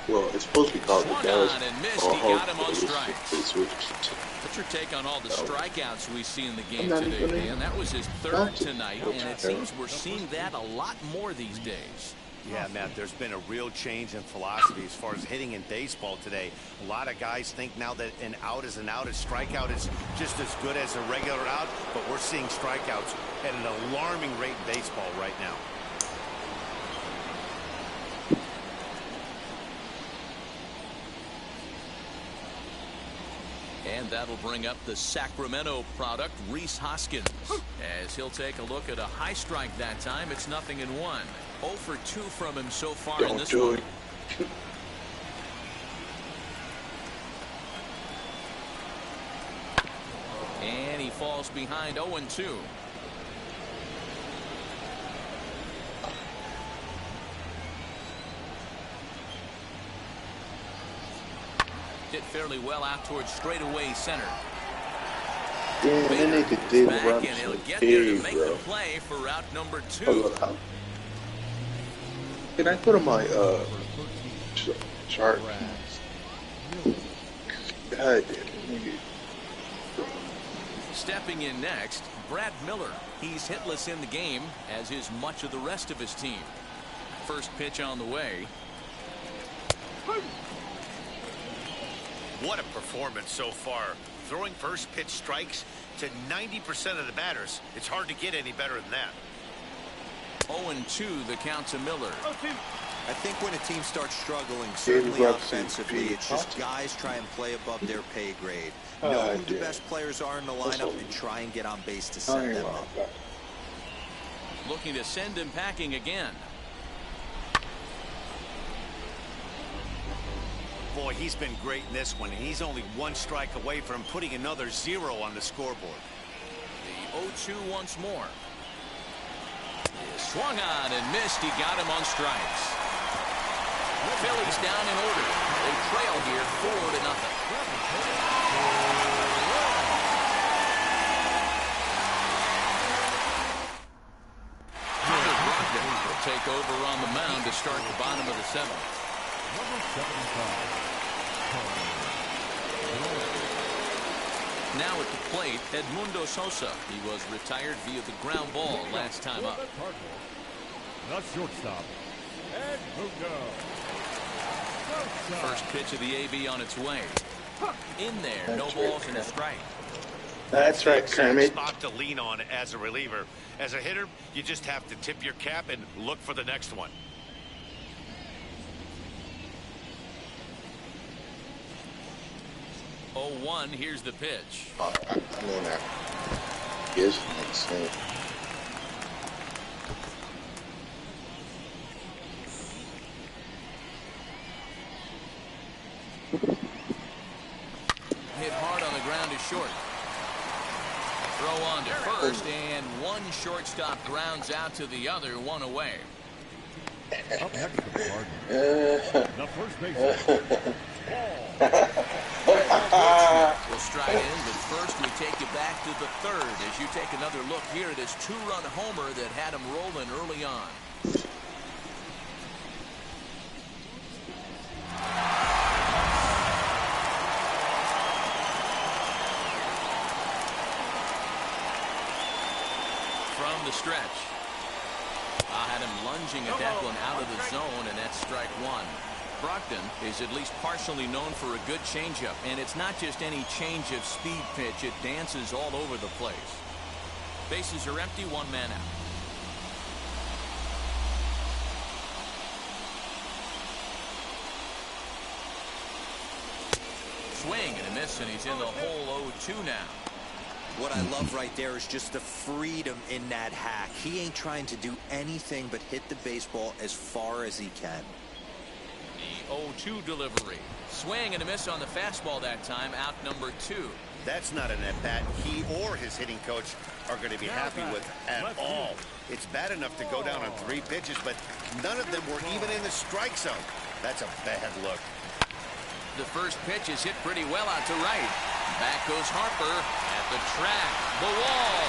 Well, it's supposed to be called the Dallas. And missed. He got him on strikes. What's your take on all the strikeouts we see in the game today, Dan? That was his 3rd tonight, and it seems we're seeing that a lot more these days. Yeah, Matt, there's been a real change in philosophy as far as hitting in baseball today. A lot of guys think now that an out is an out, a strikeout is just as good as a regular out, but we're seeing strikeouts at an alarming rate in baseball right now. And that'll bring up the Sacramento product, Rhys Hoskins. As he'll take a look at a high strike that time, it's 0-1. 0 for 2 from him so far in this one. And he falls behind 0-2. Did fairly well out towards straightaway center. Yeah, then they could dig back, and he'll get there to make the play for route number 2. Can I go to my chart? God damn. Stepping in next, Brad Miller. He's hitless in the game, as is much of the rest of his team. First pitch on the way. What a performance so far. Throwing first pitch strikes to 90% of the batters. It's hard to get any better than that. 0-2 the count to Miller. I think when a team starts struggling, certainly offensively, it's just guys try and play above their pay grade. Know who the best players are in the lineup and try and get on base to set them up. Looking to send him packing again. Boy, he's been great in this one. He's only 1 strike away from putting another 0 on the scoreboard. The 0-2 once more. Swung on and missed. He got him on strikes. Phillies down in order. They trail here 4-0. Will take over on the mound to start the bottom of the 7th. Now at the plate, Edmundo Sosa. He was retired via the ground ball last time up. The shortstop, Edmundo. First pitch of the AB on its way. In there, no balls and a strike. That's right, Kermit. Spot to lean on as a reliever. As a hitter, you just have to tip your cap and look for the next one. Oh, 1, here's the pitch. I know that. Yes, makes sense. Hit hard on the ground is short. Throw on to first, and one shortstop grounds out to the other, one away. Up next for the Cardinals, the first baseman. We'll stride in, but first we take you back to the third as you take another look here at his two-run homer that had him rolling early on. From the stretch. I had him lunging at that one out of the zone, and that's strike 1. Brogdon is at least partially known for a good changeup, and it's not just any change of speed pitch. It dances all over the place. Bases are empty, one man out. Swing and a miss, and he's in the hole 0-2 now. What I love right there is just the freedom in that hack. He ain't trying to do anything but hit the baseball as far as he can. The 0-2 delivery. Swing and a miss on the fastball that time, out number 2. That's not an at-bat he or his hitting coach are going to be happy with at all. It's bad enough to go down on 3 pitches, but none of them were even in the strike zone. That's a bad look. The first pitch is hit pretty well out to right. Back goes Harper at the track, the wall,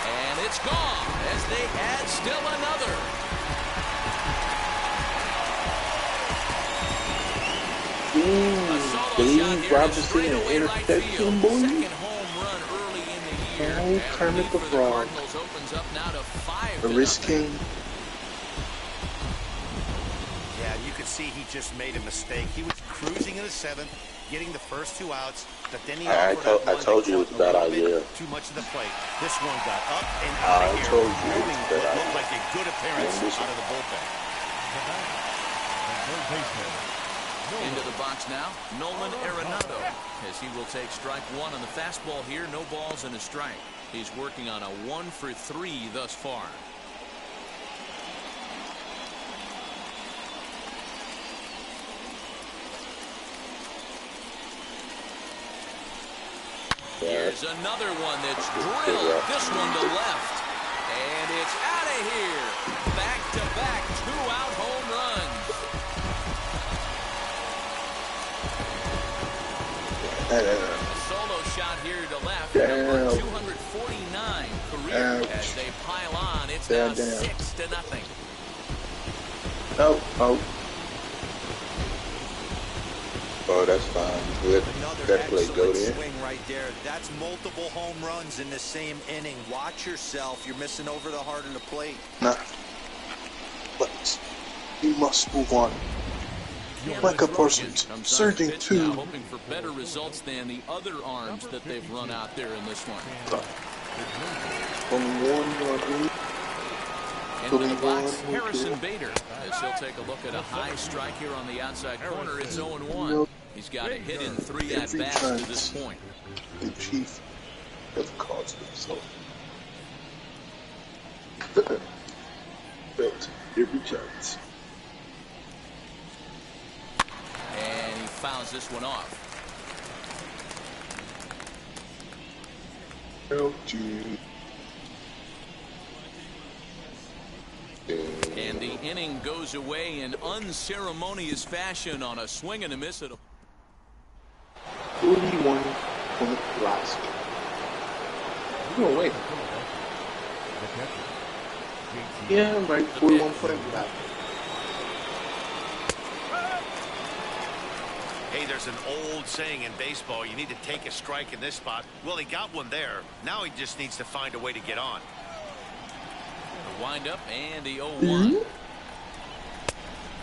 and it's gone as they add still another. Dave Robinson and interception, boy. Second home run early in the year. Oh, Kermit the Frog. Opens up now to 5. The risking. Yeah, you could see he just made a mistake. He was cruising in the 7th, getting the first 2 outs, but then he I told you it was a bad idea. Too much of the plate. This one got up and out of here. I told you it was a bad idea. Looked like a good appearance out of the bullpen. Into the box now, Nolan Arenado, as he will take strike 1 on the fastball here. No balls and a strike. He's working on a 1 for 3 thus far. Here's another one that's drilled. This one to left. And it's out of here. Back-to-back 2-out home runs. A solo shot here to left. Number 249 career. As they pile on, it's now 6-0. Oh, that's fine. Let that play go there. Swing right there. That's multiple home runs in the same inning. Watch yourself. You're missing over the heart of the plate. Nah. But he must move on. Like a person surging to. Hoping for better results than the other arms that they've run out there in this one. Only one. Into the box, Harrison Bader, as he'll take a look at a high strike here on the outside corner. It's 0-1. He's got a hit in 3 at-bats to this point. The chief of cause himself. Built every chance. And he fouls this one off. LG. And the inning goes away in unceremonious fashion on a swing and a miss at a 41 point last. No, wait. Yeah, I'm right. 41 point last. Hey, there's an old saying in baseball, you need to take a strike in this spot. Well, he got one there. Now he just needs to find a way to get on. Wind up and the 0-1.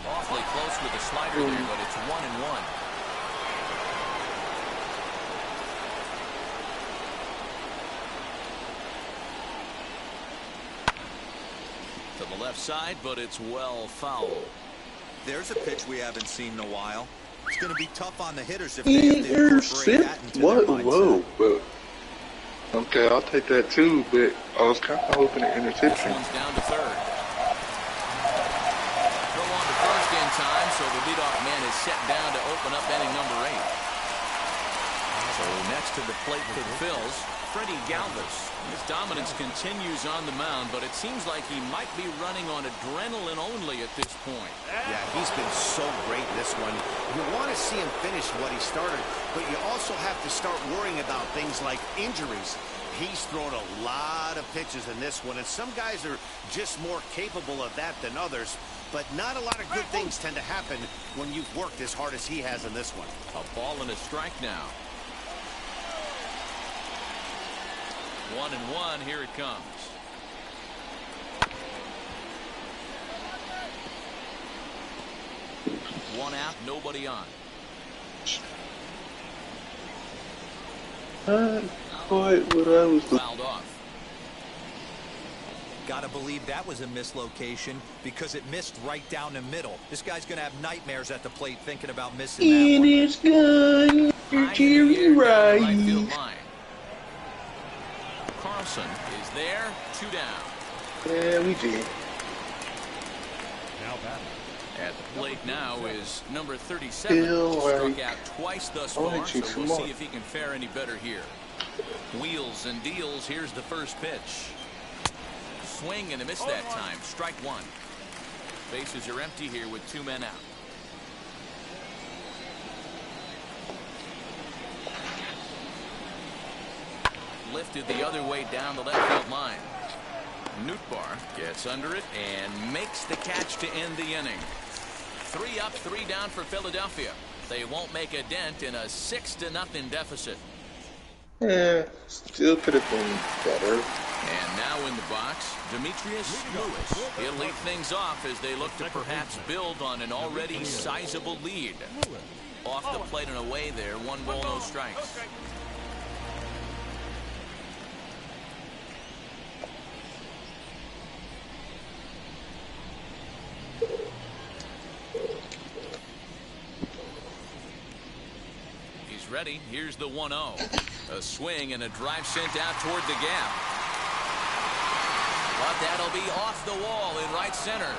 Awfully close with the slider there, but it's 1-1. the left side, but it's well fouled. There's a pitch we haven't seen in a while. It's going to be tough on the hitters if they have to incorporate that into their mindset. Whoa, but okay, I'll take that too, but I was kind of hoping an interception. This one's down to third. Throw on to first in time, so the leadoff man is set down to open up inning number 8. So next to the plate for the Phils, Freddie Galvis. His dominance continues on the mound, but it seems like he might be running on adrenaline only at this point. Yeah, he's been so great in this one. You want to see him finish what he started, but you also have to start worrying about things like injuries. He's thrown a lot of pitches in this one, and some guys are just more capable of that than others, but not a lot of good things tend to happen when you've worked as hard as he has in this one. A ball and a strike now. 1-1, here it comes. One out, nobody on. Quite what I was fouled off. Gotta believe that was a mislocation because it missed right down the middle. This guy's gonna have nightmares at the plate thinking about missing that one. It is good, Jerry Rice. Carlson is there, 2 down. Yeah, we did. Now batting. At the plate now is number 37. Struck out twice thus far, so we'll see if he can fare any better here. Wheels and deals. Here's the first pitch. Swing and a miss that time. Strike 1. Bases are empty here with 2 men out. Lifted the other way down the left field line. Nootbaar gets under it and makes the catch to end the inning. 3 up, 3 down for Philadelphia. They won't make a dent in a 6-0 deficit. Yeah, still could have been better. And now in the box, Demetrius Lewis. He'll lead things off as they look to perhaps build on an already sizable lead. Off the plate and away there, 1 ball, no strikes. Ready. Here's the 1-0. A swing and a drive sent out toward the gap. But that'll be off the wall in right center.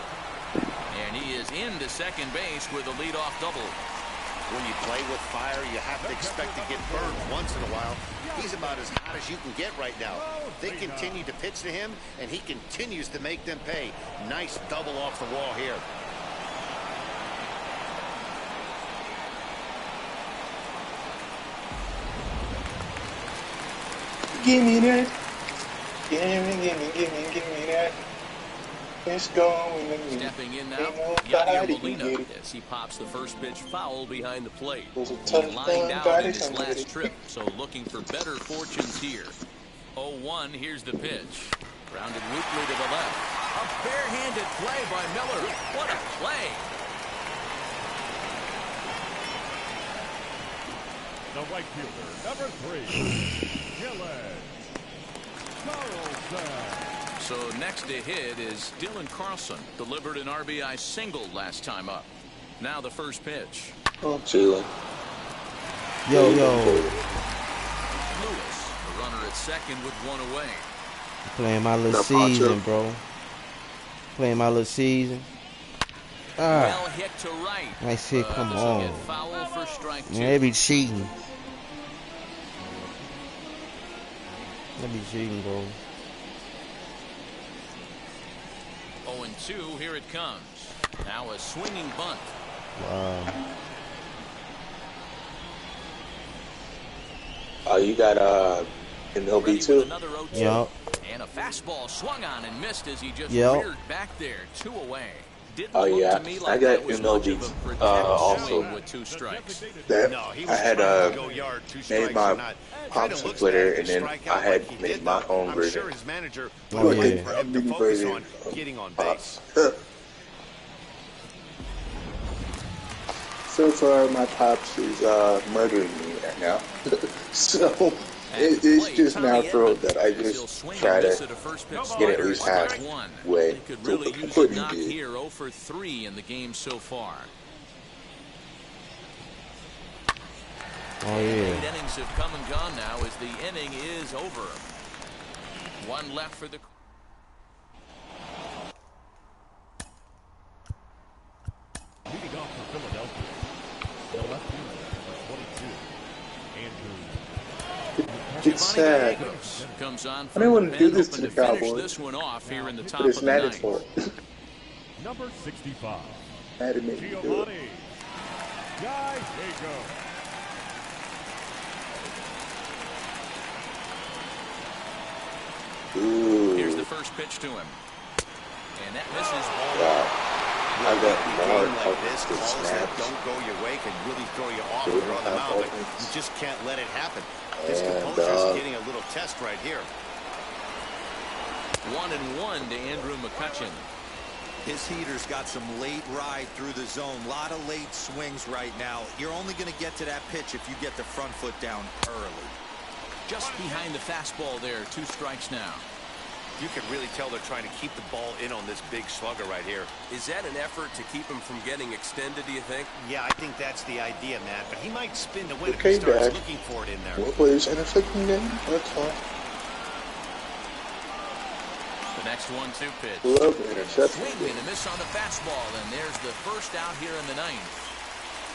And he is into second base with a leadoff double. When you play with fire, you have to expect to get burned once in a while. He's about as hot as you can get right now. They continue to pitch to him, and he continues to make them pay. Nice double off the wall here. Give me that. Give me that. It's going. Stepping in now, Yadier Molina as he pops the first pitch foul behind the plate. He lined out in his last trip, so looking for better fortunes here. 0-1, here's the pitch. Grounded weakly to the left. A barehanded play by Miller. What a play! The right fielder, number 3, Gillen Carlson. So next to hit is Dylan Carlson. Delivered an RBI single last time up. Now the first pitch. Oh, Jalen. Yo. Lewis, the runner at second with 1 away. Playing my little season, bro. Playing my little season. Well hit to right. Nice hit, come on. Foul for strike 2. Man, they be cheating. They be cheating, bro. 0-2, here it comes. Now a swinging bunt. Wow. Oh, you got MLB too? Yep. And a fastball swung on and missed as he just reared back there. 2 away. Oh yeah, I got MLB also. With 2 strikes. I had made my Pops on Twitter, and then I had made my own version. Oh yeah. Version of Pops. So far, my Pops is murdering me right now. So It's just natural that I just try to get at least halfway to what he did. Here 0 for 3 in the game so far. Oh, yeah. 8 innings have come and gone now as the inning is over. One left for the... Leading off for Philadelphia, the left fielder, number 22, Andrew. It's sad. Comes on I didn't want to do this to the Cowboys, this one off here in the top but it's of the Madden's ninth. fault. Number 65, Madden made me do it. Giovanni Gallego. Ooh. Here's the first pitch to him. And that misses ball. Wow. I got more like this, of the calls that snaps. don't go your way can really throw you off or on the mound, but you just can't let it happen. His composure's getting a little test right here. 1-1 to Andrew McCutchen. His heater's got some late ride through the zone. A lot of late swings right now. You're only going to get to that pitch if you get the front foot down early. Just behind the fastball there. 2 strikes now. You can really tell they're trying to keep the ball in on this big slugger right here. Is that an effort to keep him from getting extended, do you think? Yeah, I think that's the idea, Matt. But he might spin to win if Okay, he starts Dad. looking for it in there. What plays in a second game? That's all. The next 1-2 pitch. Love the interception. Swing and a miss on the fastball, and there's the first out here in the ninth.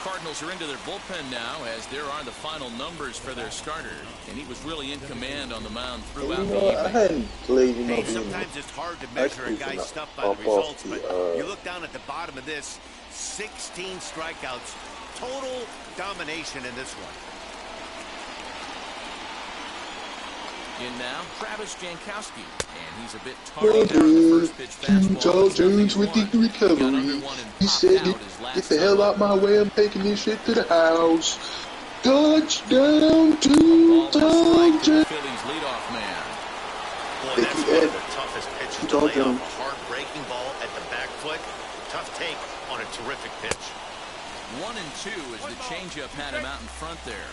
Cardinals are into their bullpen now, as there are the final numbers for their starter, and he was really in command on the mound throughout You the know, I evening. hadn't played him Hey, up sometimes it's hard to measure a guy's stuff by the results, but you look down at the bottom of this, 16 strikeouts, total domination in this one. In now, Travis Jankowski, and he's a bit tardy there on the first pitch fastball. Charles Jones with the He got under recovery. one and He popped said, out his last "Get the hell out my way! I'm taking this shit to the house." Ball Touchdown to and a strike Tom to the Jones. Phillies leadoff man. Boy, that's one of the toughest pitches to lay off. A hard breaking ball at the back foot. Tough take on a terrific pitch. 1-2 as the changeup had him out in front there.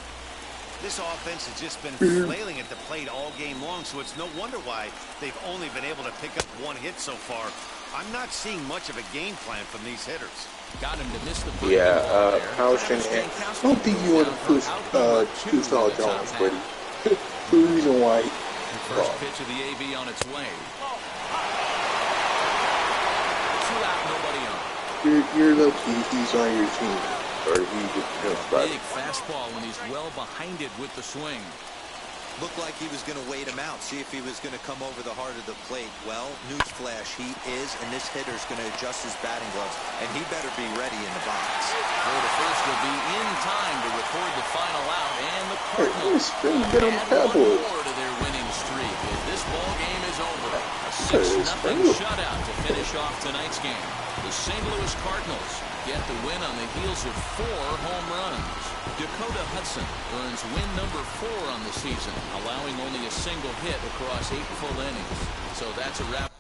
This offense has just been flailing at the plate all game long, so it's no wonder why they've only been able to pick up 1 hit so far. I'm not seeing much of a game plan from these hitters. Got him to miss the How Shanahan? I don't think you want to push Tucson Jones, buddy. The reason why. First pitch of the AB on its way. 2 out, nobody on. You're lucky he's on your team, or he just Big fastball when he's well behind it with the swing. Looked like he was going to wait him out, see if he was going to come over the heart of the plate. Well, newsflash, he is, and this hitter's going to adjust his batting gloves, and he better be ready in the box. Throw to first will be in time to record the final out, and the Cardinals get on the add Cowboys. 1 more to their winning streak as this ball game is over. A 6-0 shutout to finish off tonight's game. The St. Louis Cardinals get the win on the heels of 4 home runs. Dakota Hudson earns win number 4 on the season, allowing only a single hit across 8 full innings. So that's a wrap.